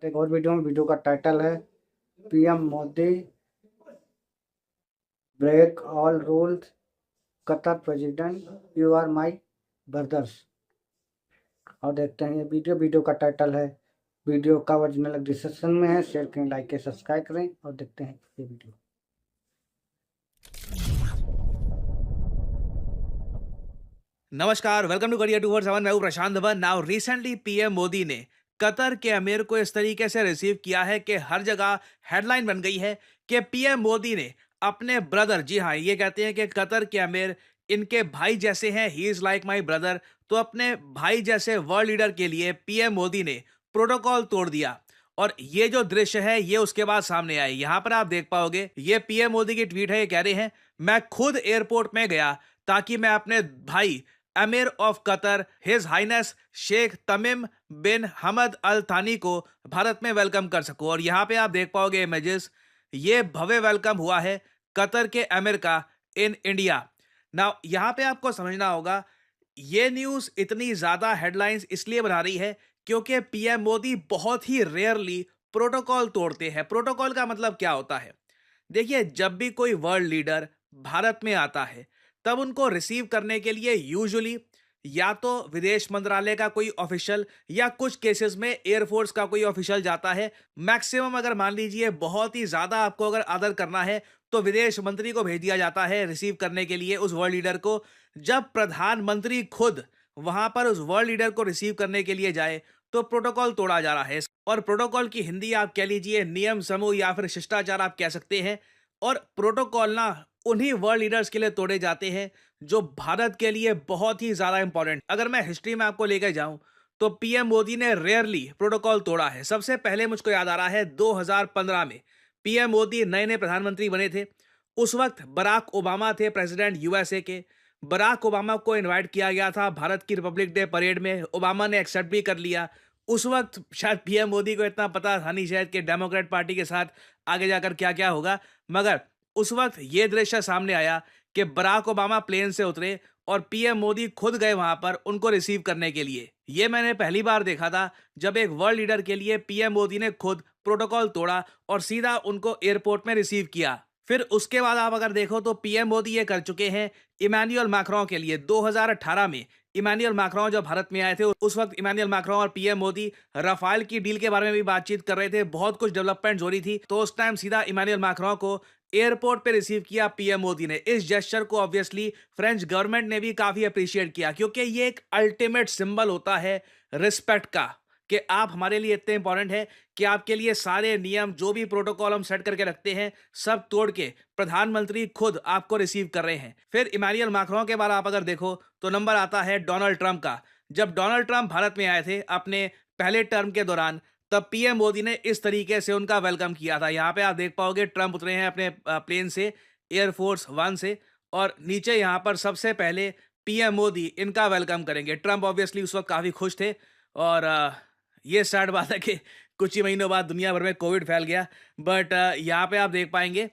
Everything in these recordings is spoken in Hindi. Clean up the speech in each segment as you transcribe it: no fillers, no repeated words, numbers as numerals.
साथ एक और वीडियो में। वीडियो का टाइटल है PM Modi break all rules, Qatar president you are my brothers. और देखते हैं ये वीडियो का टाइटल है। वीडियो का ओरिजिनल डिस्क्रिप्शन में है, शेयर करें, लाइक करें, सब्सक्राइब करें और देखते हैं ये वीडियो। नमस्कार, वेलकम टू करियर 247। मैं हूं Prashant Dhawan. Now recently PM Modi ने कतर के अमीर को इस तरीके से रिसीव किया है कि हर जगह हेडलाइन बन गई है कि पीएम मोदी ने अपने ब्रदर, जी हाँ, ये कहते हैं कि कतर के अमीर इनके भाई जैसे हैं, he is like my brother. तो अपने भाई जैसे वर्ल्ड लीडर के लिए पीएम मोदी ने प्रोटोकॉल तोड़ दिया। और ये जो दृश्य है ये उसके बाद सामने आए। यहां पर आप देख पाओगे, ये पीएम मोदी की ट्वीट है। ये कह रहे हैं, मैं खुद एयरपोर्ट में गया ताकि मैं अपने भाई emir of Qatar his highness sheikh Tamim bin Hamad al Thani को भारत में वेलकम कर सकूं। और यहां पे आप देख पाओगे इमेजेस, ये भव्य वेलकम हुआ है कतर के अमीर का इन इंडिया। ना यहां पे आपको समझना होगा, ये न्यूज इतनी ज्यादा हेडलाइंस इसलिए बना रही है क्योंकि पीएम मोदी बहुत ही रेयरली प्रोटोकॉल तोड़ते हैं। प्रोटोकॉल का मतलब क्या होता है? देखिए, जब भी कोई वर्ल्ड लीडर भारत में आता है तब उनको रिसीव करने के लिए यूजुअली या तो विदेश मंत्रालय का कोई ऑफिशियल या कुछ केसेस में एयरफोर्स का कोई ऑफिशियल जाता है। मैक्सिमम अगर मान लीजिए बहुत ही ज्यादा आपको अगर आदर करना है तो विदेश मंत्री को भेज दिया जाता है रिसीव करने के लिए उस वर्ल्ड लीडर को। जब प्रधानमंत्री खुद वहां पर उस वर्ल्ड लीडर को रिसीव करने के लिए जाए तो प्रोटोकॉल तोड़ा जा रहा है। और प्रोटोकॉल की हिंदी आप कह लीजिए नियम समूह या फिर शिष्टाचार आप कह सकते हैं। और प्रोटोकॉल ना उन्हीं वर्ल्ड लीडर्स के लिए तोड़े जाते हैं जो भारत के लिए बहुत ही ज्यादा इंपॉर्टेंट। अगर मैं हिस्ट्री में आपको लेकर जाऊं तो पीएम मोदी ने रेयरली प्रोटोकॉल तोड़ा है। सबसे पहले मुझको याद आ रहा है 2015 में पीएम मोदी नए नए प्रधानमंत्री बने थे। उस वक्त बराक ओबामा थे प्रेसिडेंट यूएसए के। बराक ओबामा को इनवाइट किया गया था भारत की रिपब्लिक डे परेड में। ओबामा ने एक्सेप्ट भी कर लिया। उस वक्त शायद पीएम मोदी को इतना पता था नहीं शायद कि डेमोक्रेट पार्टी के साथ आगे जाकर क्या क्या होगा। मगर उस वक्त ये दृश्य सामने आया कि बराक ओबामा प्लेन से उतरे और पीएम मोदी खुद गए वहां पर उनको रिसीव करने के लिए। ये मैंने पहली बार देखा था जब एक वर्ल्ड लीडर के लिए पीएम मोदी ने खुद प्रोटोकॉल तोड़ा और सीधा उनको एयरपोर्ट में रिसीव किया। फिर उसके बाद आप अगर देखो तो पीएम मोदी ये कर चुके हैं इमैनुअल मैक्रों के लिए। 2018 में इमैनुअल मैक्रों जब भारत में आए थे उस वक्त इमैनुअल मैक्रों और पीएम मोदी रफाल की डील के बारे में भी बातचीत कर रहे थे। बहुत कुछ डेवलपमेंट हो रही थी तो उस टाइम सीधा इमैनुअल मैक्रों को एयरपोर्ट पे रिसीव किया पीएम मोदी ने। इस जेस्चर को ऑब्वियसली फ्रेंच गवर्नमेंट ने भी काफी अप्रिशिएट किया क्योंकि ये एक अल्टीमेट सिंबल होता है रिस्पेक्ट का कि आप हमारे लिए इतने इंपॉर्टेंट है कि आपके लिए सारे नियम जो भी प्रोटोकॉल हम सेट करके रखते हैं सब तोड़ के प्रधानमंत्री खुद आपको रिसीव कर रहे हैं। फिर इमैनुअल मैक्रों के बाद आप अगर देखो तो नंबर आता है डोनाल्ड ट्रंप का। जब डोनाल्ड ट्रंप भारत में आए थे अपने पहले टर्म के दौरान तब पीएम मोदी ने इस तरीके से उनका वेलकम किया था। यहाँ पे आप देख पाओगे ट्रंप उतरे हैं अपने प्लेन से, एयरफोर्स वन से। और नीचे यहाँ पर सबसे पहले पीएम मोदी इनका वेलकम करेंगे। ट्रंप ऑब्वियसली उस वक्त काफी खुश थे। और ये सैड बात है कि कुछ ही महीनों बाद दुनिया भर में कोविड फैल गया। बट यहाँ पे आप देख पाएंगे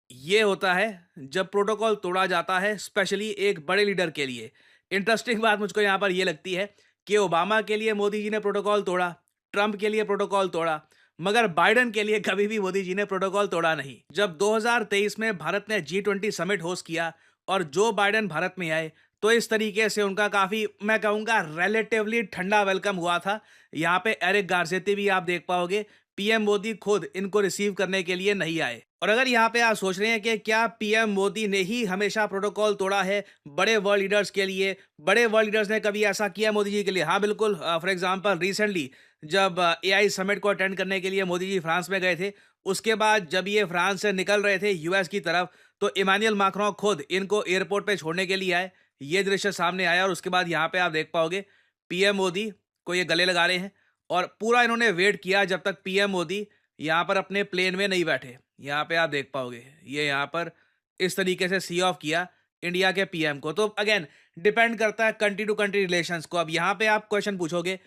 ये होता है जब प्रोटोकॉल तोड़ा जाता है स्पेशली एक बड़े लीडर के लिए। इंटरेस्टिंग बात मुझको यहाँ पर ये लगती है कि ओबामा के लिए मोदी जी ने प्रोटोकॉल तोड़ा, ट्रंप के लिए प्रोटोकॉल तोड़ा, मगर बाइडेन के लिए कभी भी मोदी जी ने प्रोटोकॉल तोड़ा नहीं। जब 2023 में भारत ने G20 समिट होस्ट किया और जो बाइडेन भारत में आए तो इस तरीके से उनका काफी, मैं कहूंगा, रिलेटिवली ठंडा वेलकम हुआ था। यहाँ पे एरिक गारसेती भी आप देख पाओगे, पीएम मोदी खुद इनको रिसीव करने के लिए नहीं आए। और अगर यहाँ पे आप सोच रहे हैं कि क्या पीएम मोदी ने ही हमेशा प्रोटोकॉल तोड़ा है बड़े वर्ल्ड लीडर्स के लिए, बड़े वर्ल्ड लीडर्स ने कभी ऐसा किया मोदी जी के लिए? हाँ बिल्कुल। फॉर एग्जांपल रिसेंटली जब एआई समिट को अटेंड करने के लिए मोदी जी फ्रांस में गए थे, उसके बाद जब ये फ्रांस से निकल रहे थे यूएस की तरफ तो इमैनुअल मैक्रों खुद इनको एयरपोर्ट पे छोड़ने के लिए आए। ये दृश्य सामने आया और उसके बाद यहाँ पे आप देख पाओगे पीएम मोदी को ये गले लगा रहे हैं और पूरा इन्होंने वेट किया जब तक पीएम मोदी यहाँ पर अपने प्लेन में नहीं बैठे। यहाँ पे आप देख पाओगे ये यहाँ पर इस तरीके से सी ऑफ किया इंडिया के पीएम को। तो अगेन डिपेंड करता है कंट्री टू कंट्री रिलेशंस को। अब यहाँ पे आप क्वेश्चन पूछोगे,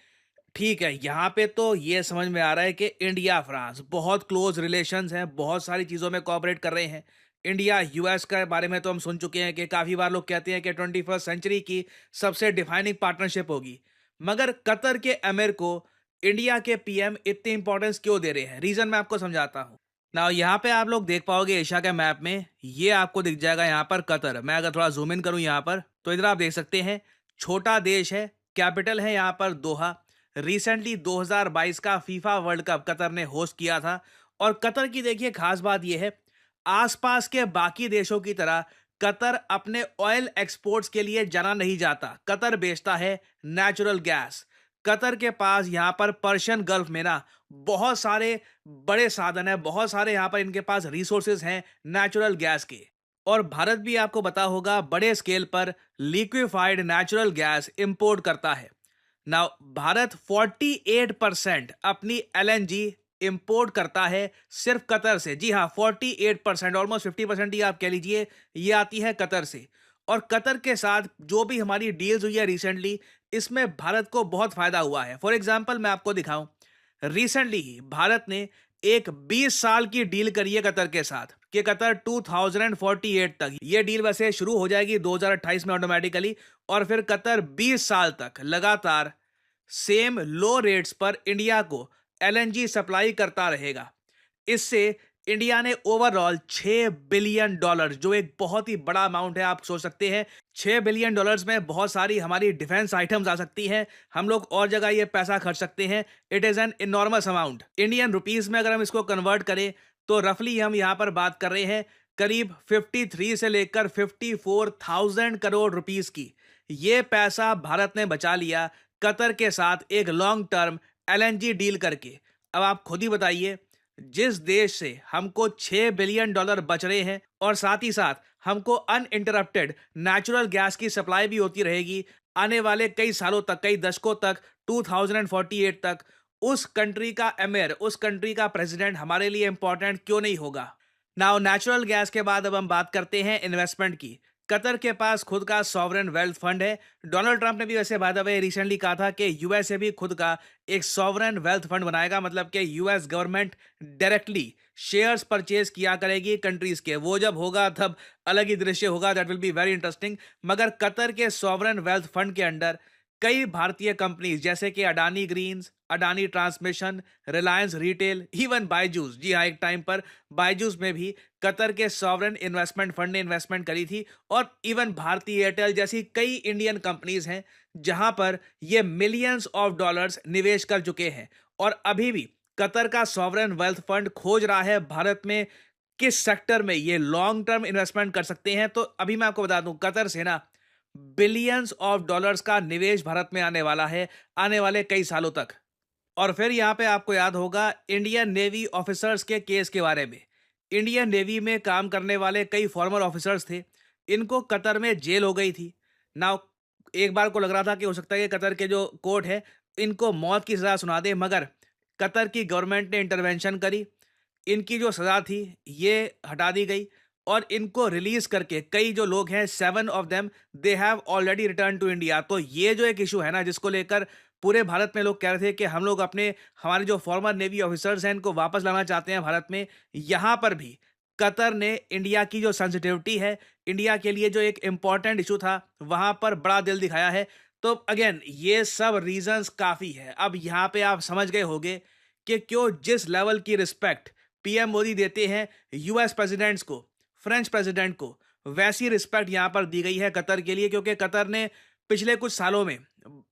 ठीक है, यहाँ पे तो ये समझ में आ रहा है कि इंडिया फ्रांस बहुत क्लोज रिलेशंस हैं, बहुत सारी चीज़ों में कोऑपरेट कर रहे हैं। इंडिया यूएस के बारे में तो हम सुन चुके हैं कि काफ़ी बार लोग कहते हैं कि 21st सेंचुरी की सबसे डिफाइनिंग पार्टनरशिप होगी। मगर कतर के अमीर को इंडिया के पीएम इतनी इंपॉर्टेंस क्यों दे रहे हैं, रीजन मैं आपको समझाता हूँ। ना यहाँ पे आप लोग देख पाओगे एशिया के मैप में, ये आपको दिख जाएगा यहाँ पर कतर। मैं अगर थोड़ा जूम इन करूँ यहाँ पर, तो इधर आप देख सकते हैं, छोटा देश है, कैपिटल है यहाँ पर दोहा। रिसेंटली 2022 का फीफा वर्ल्ड कप कतर ने होस्ट किया था। और कतर की देखिए खास बात यह है, आसपास के बाकी देशों की तरह कतर अपने ऑयल एक्सपोर्ट्स के लिए जाना नहीं जाता। कतर बेचता है नेचुरल गैस। कतर के पास यहाँ पर पर्शियन गल्फ में ना बहुत सारे बड़े साधन है, बहुत सारे यहाँ पर इनके पास रिसोर्सेज हैं नेचुरल गैस के। और भारत भी आपको पता होगा बड़े स्केल पर लिक्विफाइड नेचुरल गैस इंपोर्ट करता है। नाउ भारत 48% अपनी एलएनजी इंपोर्ट करता है सिर्फ कतर से। जी हाँ, 48%, ऑलमोस्ट 50% ही आप कह लीजिए, ये आती है कतर से। और कतर के साथ जो भी हमारी डील्स हुई है रिसेंटली, इसमें भारत को बहुत फायदा हुआ है। फॉर एग्जांपल मैं आपको दिखाऊं, रिसेंटली ही भारत ने एक 20 साल की डील करी है कतर के साथ कि कतर 2048 तक, ये डील वैसे शुरू हो जाएगी 2028 में ऑटोमेटिकली, और फिर कतर 20 साल तक लगातार सेम लो रेट्स पर इंडिया को एलएनजी सप्लाई करता रहेगा। इससे इंडिया ने ओवरऑल $6 बिलियन, जो एक बहुत ही बड़ा अमाउंट है, आप सोच सकते हैं $6 बिलियन में बहुत सारी हमारी डिफेंस आइटम्स आ सकती हैं, हम लोग और जगह ये पैसा खर्च सकते हैं। It is an enormous amount. Indian rupees में अगर हम इसको कन्वर्ट करें तो रफली हम यहां पर बात कर रहे हैं करीब 53 से लेकर 54,000 करोड़ रुपीस की। ये पैसा भारत ने बचा लिया कतर के साथ एक लॉन्ग टर्म एलएनजी डील करके। अब आप खुद ही बताइए, जिस देश से हमको $6 बिलियन बच रहे हैं और साथ ही साथ हमको अनइंटरप्टेड नेचुरल गैस की सप्लाई भी होती रहेगी आने वाले कई सालों तक, कई दशकों तक, 2048 तक, उस कंट्री का एमिर, उस कंट्री का प्रेसिडेंट हमारे लिए इंपॉर्टेंट क्यों नहीं होगा। नाउ नेचुरल गैस के बाद अब हम बात करते हैं इन्वेस्टमेंट की। कतर के पास खुद का सॉवरेन वेल्थ फंड है। डोनाल्ड ट्रंप ने भी वैसे बाय द वे रिसेंटली कहा था कि यूएसए भी खुद का एक सॉवरेन वेल्थ फंड बनाएगा, मतलब कि US government directly shares purchase किया करेगी कंट्रीज के। वो जब होगा तब अलग ही दृश्य होगा, that will be very interesting. मगर कतर के सॉवरेन वेल्थ फंड के अंडर कई भारतीय कंपनीज जैसे कि Adani greens, Adani transmission, Reliance retail, even Byju's, जी हाँ, एक टाइम पर बायजूस में भी कतर के सॉवरेन इन्वेस्टमेंट फंड ने इन्वेस्टमेंट करी थी। और इवन भारती एयरटेल जैसी कई इंडियन कंपनीज हैं जहां पर ये मिलियंस ऑफ डॉलर्स निवेश कर चुके हैं। और अभी भी कतर का सॉवरेन वेल्थ फंड खोज रहा है भारत में किस सेक्टर में ये लॉन्ग टर्म इन्वेस्टमेंट कर सकते हैं। तो अभी मैं आपको बता दूं, कतर से ना बिलियंस ऑफ डॉलर्स का निवेश भारत में आने वाला है आने वाले कई सालों तक। और फिर यहाँ पे आपको याद होगा इंडियन नेवी ऑफिसर्स के केस के बारे में। इंडियन नेवी में काम करने वाले कई फॉर्मर ऑफिसर्स थे, इनको कतर में जेल हो गई थी। नाउ एक बार को लग रहा था कि हो सकता है कि कतर के जो कोर्ट है इनको मौत की सजा सुना दे, मगर कतर की गवर्नमेंट ने इंटरवेंशन करी, इनकी जो सजा थी ये हटा दी गई और इनको रिलीज करके कई जो लोग हैं, 7 of them they have already return to India. तो ये जो एक इशू है ना, जिसको लेकर पूरे भारत में लोग कह रहे थे कि हम लोग अपने हमारे जो फॉर्मर नेवी ऑफिसर्स हैं इनको वापस लाना चाहते हैं भारत में, यहाँ पर भी कतर ने इंडिया की जो सेंसिटिविटी है, इंडिया के लिए जो एक इंपॉर्टेंट इशू था, वहां पर बड़ा दिल दिखाया है। तो अगेन ये सब रीजंस काफी है। अब यहाँ पे आप समझ गए होंगे कि क्यों जिस लेवल की रिस्पेक्ट पीएम मोदी देते हैं यूएस प्रेसिडेंट्स को, फ्रेंच प्रेसिडेंट को, वैसी रिस्पेक्ट यहां पर दी गई है कतर के लिए, क्योंकि कतर ने पिछले कुछ सालों में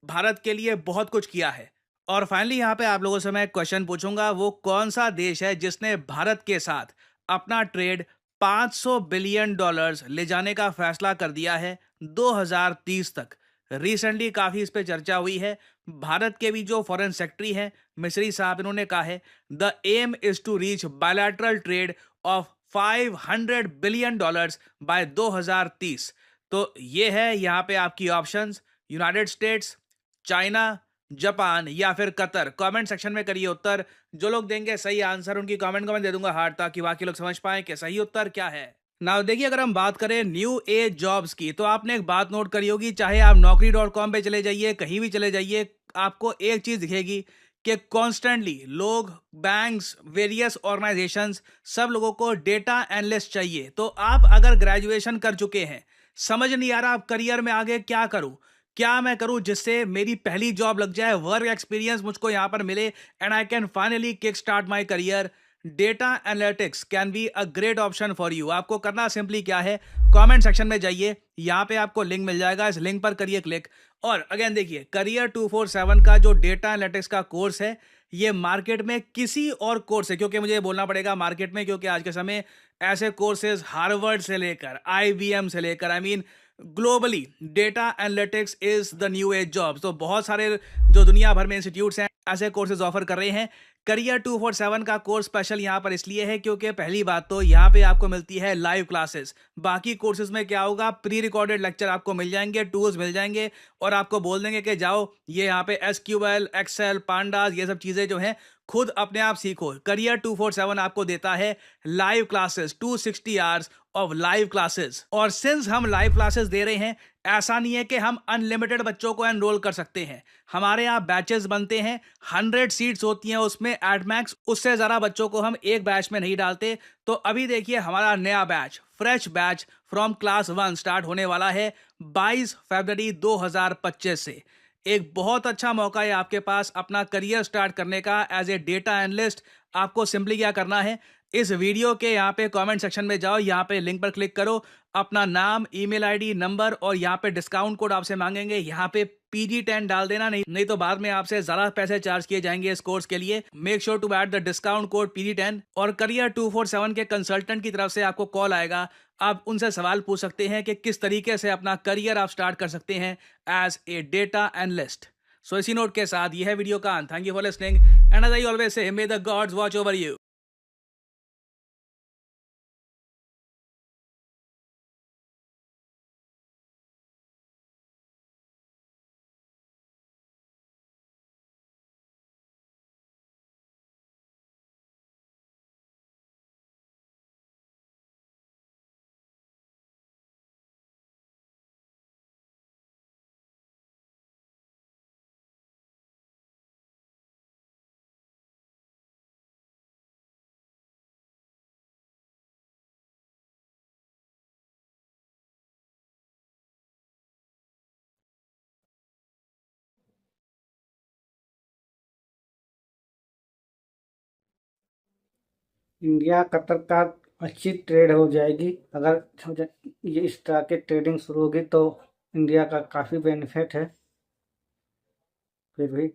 भारत के लिए बहुत कुछ किया है। और फाइनली यहां पे आप लोगों से मैं एक क्वेश्चन पूछूंगा, वो कौन सा देश है जिसने भारत के साथ अपना ट्रेड $500 बिलियन ले जाने का फैसला कर दिया है 2030 तक। रिसेंटली काफी इस पे चर्चा हुई है। भारत के भी जो फॉरेन सेक्रेटरी हैं मिस्री साहब, इन्होंने कहा है the aim is to reach bilateral trade of $500 billion by 2030। तो ये है यहाँ पे आपकी options, United States, China, Japan या फिर कतर। कमेंट सेक्शन में करिए उत्तर। जो लोग देंगे सही आंसर उनकी कमेंट को मैं दे दूंगा हार्ट, ताकि बाकी लोग समझ पाए कि सही उत्तर क्या है। नाउ देखिए, अगर हम बात करें न्यू एज जॉब्स की, तो आपने एक बात नोट करी होगी, चाहे आप naukri.com पे चले जाइए, कहीं भी चले जाइए, आपको एक चीज दिखेगी कि कॉन्स्टेंटली लोग, बैंक्स, वेरियस ऑर्गेनाइजेशंस, सब लोगों को डेटा एनालिस्ट चाहिए। तो आप अगर ग्रेजुएशन कर चुके हैं, समझ नहीं आ रहा आप करियर में आगे क्या करूं, क्या मैं करूं जिससे मेरी पहली जॉब लग जाए, वर्क एक्सपीरियंस मुझको यहां पर मिले and I can finally kick start my career. Data analytics can be a great option for you. आपको करना सिंपली क्या है, कमेंट सेक्शन में जाइए, यहाँ पे आपको लिंक मिल जाएगा, इस लिंक पर करिए क्लिक। और अगेन देखिए, करियर 247 का जो डेटा एनालिटिक्स का कोर्स है, ये मार्केट में किसी और कोर्स है, क्योंकि मुझे बोलना पड़ेगा मार्केट में, क्योंकि आज के समय ऐसे कोर्सेज हार्वर्ड से लेकर आईबीएम से लेकर globally data analytics is the new age job. तो बहुत सारे जो दुनिया भर में इंस्टीट्यूट्स हैं ऐसे कोर्सेज ऑफर कर रहे हैं। करियर 247 का कोर्स स्पेशल यहाँ पर इसलिए है क्योंकि पहली बात तो यहाँ पे आपको मिलती है लाइव क्लासेस। बाकी कोर्सेज में क्या होगा, प्री रिकॉर्डेड लेक्चर आपको मिल जाएंगे, टूल्स मिल जाएंगे और आपको बोल देंगे कि जाओ ये यहाँ पे एसक्यूएल, एक्सेल, पांडास, ये सब चीजें जो हैं खुद अपने आप सीखो। करियर 247 आपको देता है live classes, 260 hours of live classes. और सिंस हम लाइव क्लासेस दे रहे हैं, ऐसा नहीं है कि हम अनलिमिटेड बच्चों को एनरोल कर सकते हैं। हमारे यहाँ बैचेस बनते हैं, 100 सीट्स होती हैं उसमें एट मैक्स, उससे ज़्यादा बच्चों को हम एक बैच में नहीं डालते। तो अभी देखिए हमारा नया batch, fresh batch from class 1 start होने वाला है 22 फरवरी 2025 से। एक बहुत अच्छा मौका है आपके पास अपना करियर स्टार्ट करने का एज ए डेटा एनालिस्ट। आपको सिंपली क्या करना है, इस वीडियो के यहाँ पे कमेंट सेक्शन में जाओ, यहाँ पे लिंक पर क्लिक करो, अपना नाम, ईमेल आईडी, नंबर और यहाँ पे डिस्काउंट कोड आपसे मांगेंगे, यहाँ पे PG10 डाल देना, नहीं तो बाद में आपसे ज्यादा पैसे चार्ज किए जाएंगे इस कोर्स के लिए। Make sure to add the discount code PG10। और करियर 247 के कंसल्टेंट की तरफ से आपको कॉल आएगा, आप उनसे सवाल पूछ सकते हैं कि किस तरीके से अपना करियर आप स्टार्ट कर सकते हैं as a data analyst. So इसी नोट के साथ यह है वीडियो का अंत। Thank you for listening and as I always say, may the gods watch over you. India Qatar का अच्छी ट्रेड हो जाएगी। अगर ये इस तरह की ट्रेडिंग शुरू होगी तो इंडिया का काफ़ी बेनिफिट है। फिर भी